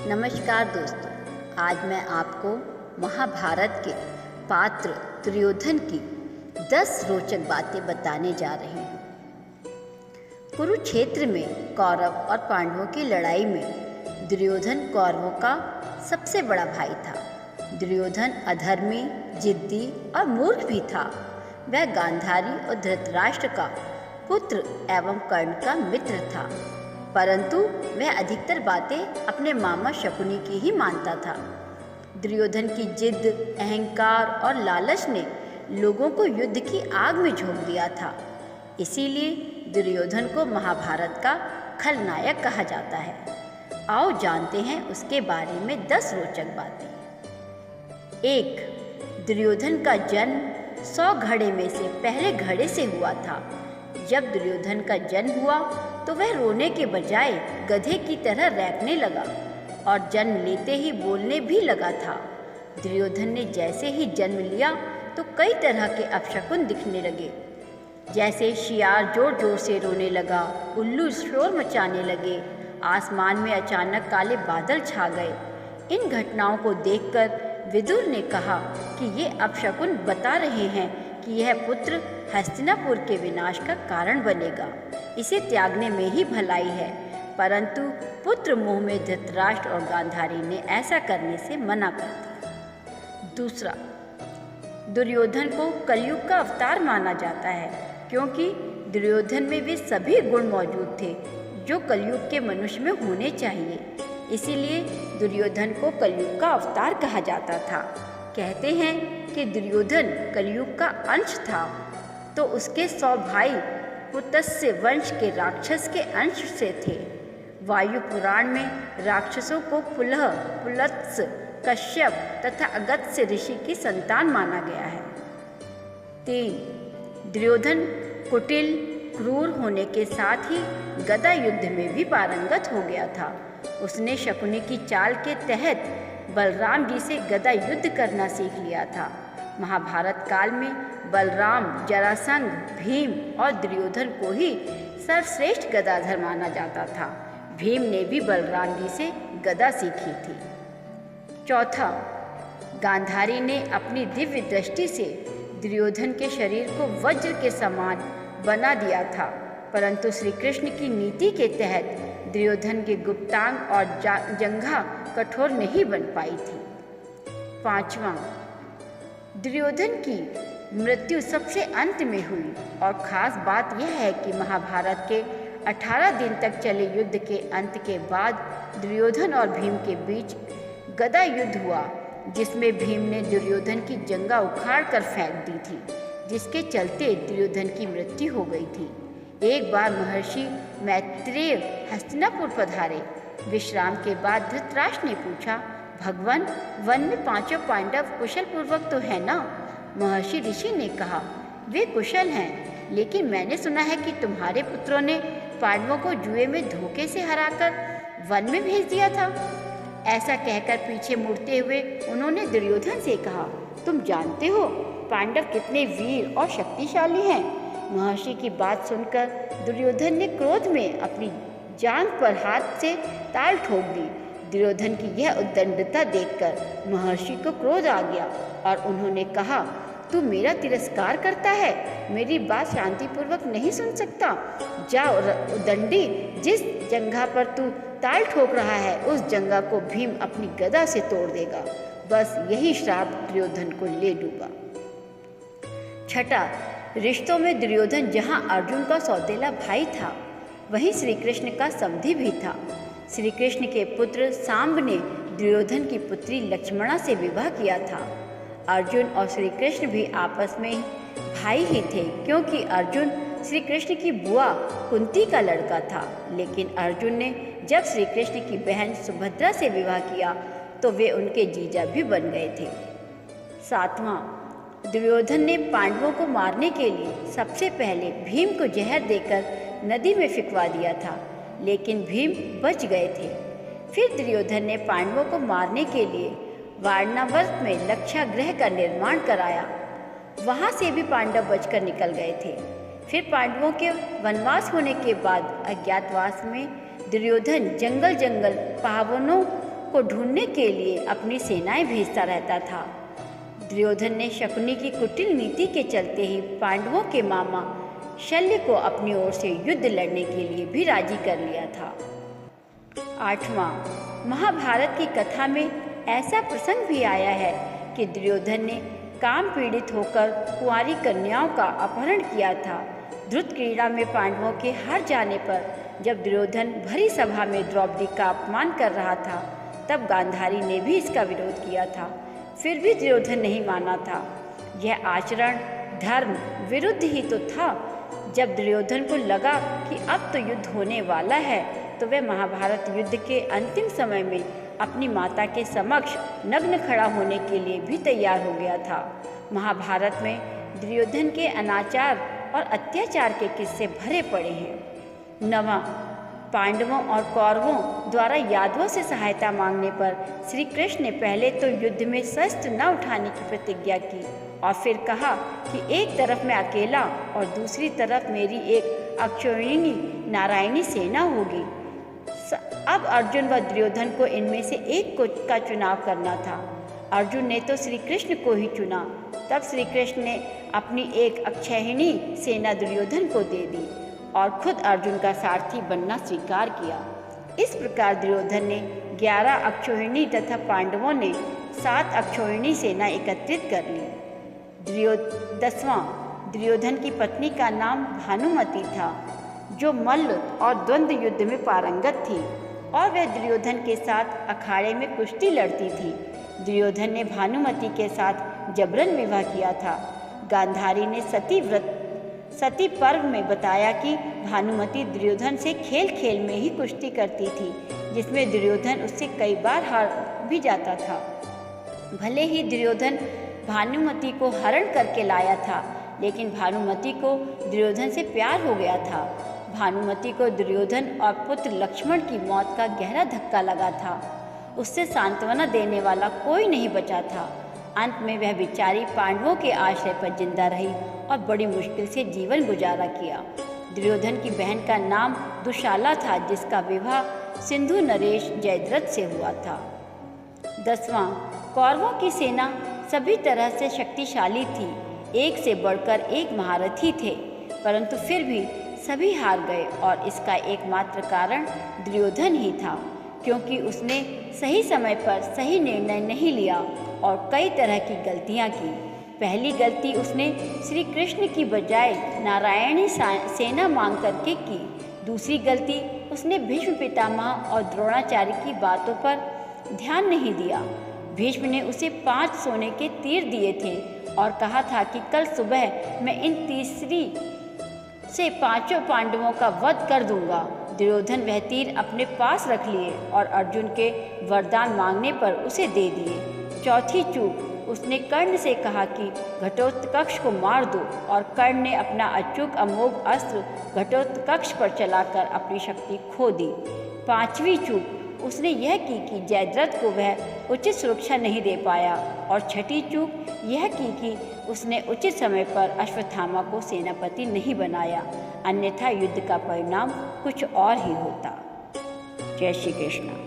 नमस्कार दोस्तों, आज मैं आपको महाभारत के पात्र दुर्योधन की 10 रोचक बातें बताने जा रही हूँ। कुरुक्षेत्र में कौरव और पांडवों की लड़ाई में दुर्योधन कौरवों का सबसे बड़ा भाई था। दुर्योधन अधर्मी, जिद्दी और मूर्ख भी था। वह गांधारी और धृतराष्ट्र का पुत्र एवं कर्ण का मित्र था, परंतु वह अधिकतर बातें अपने मामा शकुनी की ही मानता था। दुर्योधन की जिद, अहंकार और लालच ने लोगों को युद्ध की आग में झोंक दिया था। इसीलिए दुर्योधन को महाभारत का खलनायक कहा जाता है। आओ जानते हैं उसके बारे में 10 रोचक बातें। 1. दुर्योधन का जन्म 100 घड़े में से पहले घड़े से हुआ था। जब दुर्योधन का जन्म हुआ तो वह रोने के बजाय गधे की तरह रैंकने लगा और जन्म लेते ही बोलने भी लगा था। दुर्योधन ने जैसे ही जन्म लिया तो कई तरह के अपशकुन दिखने लगे, जैसे शियार जोर जोर से रोने लगा, उल्लू शोर मचाने लगे, आसमान में अचानक काले बादल छा गए। इन घटनाओं को देखकर विदुर ने कहा कि ये अपशकुन बता रहे हैं कि यह पुत्र हस्तिनापुर के विनाश का कारण बनेगा। इसे त्यागने में ही भलाई है, परंतु पुत्र मोह में धृतराष्ट्र और गांधारी ने ऐसा करने से मना कर दिया। 2. दुर्योधन को कलयुग का अवतार माना जाता है, क्योंकि दुर्योधन में वे सभी गुण मौजूद थे जो कलयुग के मनुष्य में होने चाहिए। इसीलिए दुर्योधन को कलयुग का अवतार कहा जाता था। कहते हैं कि दुर्योधन कलयुग का अंश था, तो उसके 100 भाई पुतस्य वंश के राक्षस के अंश से थे। वायु पुराण में राक्षसों को पुलह, पुलत्स, कश्यप तथा अगस्त्य ऋषि की संतान माना गया है। 3. दुर्योधन कुटिल, क्रूर होने के साथ ही गदा युद्ध में भी पारंगत हो गया था। उसने शकुनी की चाल के तहत बलराम जी से गदा युद्ध करना सीख लिया था। महाभारत काल में बलराम, जरासंध, भीम और दुर्योधन को ही सर्वश्रेष्ठ गदाधर माना जाता था। भीम ने भी बलराम जी से गदा सीखी थी। 4. गांधारी ने अपनी दिव्य दृष्टि से दुर्योधन के शरीर को वज्र के समान बना दिया था, परंतु श्री कृष्ण की नीति के तहत दुर्योधन के गुप्तांग और जंघा कठोर नहीं बन पाई थी। 5. दुर्योधन की मृत्यु सबसे अंत में हुई, और ख़ास बात यह है कि महाभारत के 18 दिन तक चले युद्ध के अंत के बाद दुर्योधन और भीम के बीच गदा युद्ध हुआ, जिसमें भीम ने दुर्योधन की जंघा उखाड़ कर फेंक दी थी, जिसके चलते दुर्योधन की मृत्यु हो गई थी। एक बार महर्षि मैत्रेय हस्तिनापुर पधारे। विश्राम के बाद धृतराष्ट्र ने पूछा, भगवान, वन में 5 पांडव कुशल पूर्वक तो है ना? महर्षि ऋषि ने कहा, वे कुशल हैं, लेकिन मैंने सुना है कि तुम्हारे पुत्रों ने पांडवों को जुए में धोखे से हराकर वन में भेज दिया था। ऐसा कहकर पीछे मुड़ते हुए उन्होंने दुर्योधन से कहा, तुम जानते हो पांडव कितने वीर और शक्तिशाली हैं। महर्षि की बात सुनकर दुर्योधन ने क्रोध में अपनी जांघ पर हाथ से ताल ठोक दी। दुर्योधन की यह उद्दंडता देखकर महर्षि को क्रोध आ गया और उन्होंने कहा, तू मेरा तिरस्कार करता है, मेरी बात शांतिपूर्वक नहीं सुन सकता। जा उद्दंडी, जिस जंघा पर तू ताल ठोक रहा है उस जंघा को भीम अपनी गदा से तोड़ देगा। बस यही श्राप दुर्योधन को ले डूबा। 6. रिश्तों में दुर्योधन जहाँ अर्जुन का सौतेला भाई था, वहीं श्री कृष्ण का समधी भी था। श्री कृष्ण के पुत्र सांब ने दुर्योधन की पुत्री लक्ष्मणा से विवाह किया था। अर्जुन और श्री कृष्ण भी आपस में भाई ही थे, क्योंकि अर्जुन श्री कृष्ण की बुआ कुंती का लड़का था। लेकिन अर्जुन ने जब श्री कृष्ण की बहन सुभद्रा से विवाह किया तो वे उनके जीजा भी बन गए थे। 7. दुर्योधन ने पांडवों को मारने के लिए सबसे पहले भीम को जहर देकर नदी में फिकवा दिया था, लेकिन भीम बच गए थे। फिर दुर्योधन ने पांडवों को मारने के लिए वारणावत में लक्षागृह का निर्माण कराया। वहाँ से भी पांडव बचकर निकल गए थे। फिर पांडवों के वनवास होने के बाद अज्ञातवास में दुर्योधन जंगल जंगल पावनों को ढूंढने के लिए अपनी सेनाएं भेजता रहता था। दुर्योधन ने शकुनी की कुटिल नीति के चलते ही पांडवों के मामा शल्य को अपनी ओर से युद्ध लड़ने के लिए भी राजी कर लिया था। 8वां, महाभारत की कथा में ऐसा प्रसंग भी आया है कि दुर्योधन ने काम पीड़ित होकर कुंवारी कन्याओं का अपहरण किया था। द्रुत क्रीड़ा में पांडवों के हार जाने पर जब दुर्योधन भरी सभा में द्रौपदी का अपमान कर रहा था, तब गांधारी ने भी इसका विरोध किया था। फिर भी दुर्योधन नहीं माना था। यह आचरण धर्म विरुद्ध ही तो था। जब दुर्योधन को लगा कि अब तो युद्ध होने वाला है, तो वह महाभारत युद्ध के अंतिम समय में अपनी माता के समक्ष नग्न खड़ा होने के लिए भी तैयार हो गया था। महाभारत में दुर्योधन के अनाचार और अत्याचार के किस्से भरे पड़े हैं। 9वां, पांडवों और कौरवों द्वारा यादवों से सहायता मांगने पर श्री कृष्ण ने पहले तो युद्ध में शस्त्र न उठाने की प्रतिज्ञा की और फिर कहा कि एक तरफ मैं अकेला और दूसरी तरफ मेरी एक अक्षौहिणी नारायणी सेना होगी। अब अर्जुन व दुर्योधन को इनमें से एक का चुनाव करना था। अर्जुन ने तो श्री कृष्ण को ही चुना। तब श्री कृष्ण ने अपनी एक अक्षौहिणी सेना दुर्योधन को दे दी और खुद अर्जुन का सारथी बनना स्वीकार किया। इस प्रकार दुर्योधन ने 11 अक्षौहिणी तथा पांडवों ने 7 अक्षौहिणी सेना एकत्रित कर ली। 10वां, दुर्योधन की पत्नी का नाम भानुमति था, जो मल्ल और द्वंद्व युद्ध में पारंगत थी और वह दुर्योधन के साथ अखाड़े में कुश्ती लड़ती थी। दुर्योधन ने भानुमति के साथ जबरन विवाह किया था। गांधारी ने सती पर्व में बताया कि भानुमति दुर्योधन से खेल खेल में ही कुश्ती करती थी, जिसमें दुर्योधन उससे कई बार हार भी जाता था। भले ही दुर्योधन भानुमति को हरण करके लाया था, लेकिन भानुमति को दुर्योधन से प्यार हो गया था। भानुमति को दुर्योधन और पुत्र लक्ष्मण की मौत का गहरा धक्का लगा था। उससे सांत्वना देने वाला कोई नहीं बचा था। अंत में वह बेचारी पांडवों के आश्रय पर जिंदा रही और बड़ी मुश्किल से जीवन गुजारा किया। दुर्योधन की बहन का नाम दुशाला था, जिसका विवाह सिंधु नरेश जयद्रथ से हुआ था। 10वां, कौरवों की सेना सभी तरह से शक्तिशाली थी। एक से बढ़कर एक महारथी थे, परंतु फिर भी सभी हार गए और इसका एकमात्र कारण दुर्योधन ही था, क्योंकि उसने सही समय पर सही निर्णय नहीं लिया और कई तरह की गलतियां की। पहली गलती उसने श्री कृष्ण की बजाय नारायणी सेना मांग करके की। दूसरी गलती उसने भीष्म पितामह और द्रोणाचार्य की बातों पर ध्यान नहीं दिया। भीष्म ने उसे 5 सोने के तीर दिए थे और कहा था कि कल सुबह मैं इन तीसरी से 5 पांडवों का वध कर दूंगा। दुर्योधन वह तीर अपने पास रख लिए और अर्जुन के वरदान मांगने पर उसे दे दिए। चौथी चूक, उसने कर्ण से कहा कि घटोत्कच को मार दो और कर्ण ने अपना अचूक अमोघ अस्त्र घटोत्कच पर चलाकर अपनी शक्ति खो दी। 5वीं चूक, उसने यह की कि जयद्रथ को वह उचित सुरक्षा नहीं दे पाया। और 6ठी चूक यह की कि उसने उचित समय पर अश्वत्थामा को सेनापति नहीं बनाया, अन्यथा युद्ध का परिणाम कुछ और ही होता। जय श्री कृष्ण।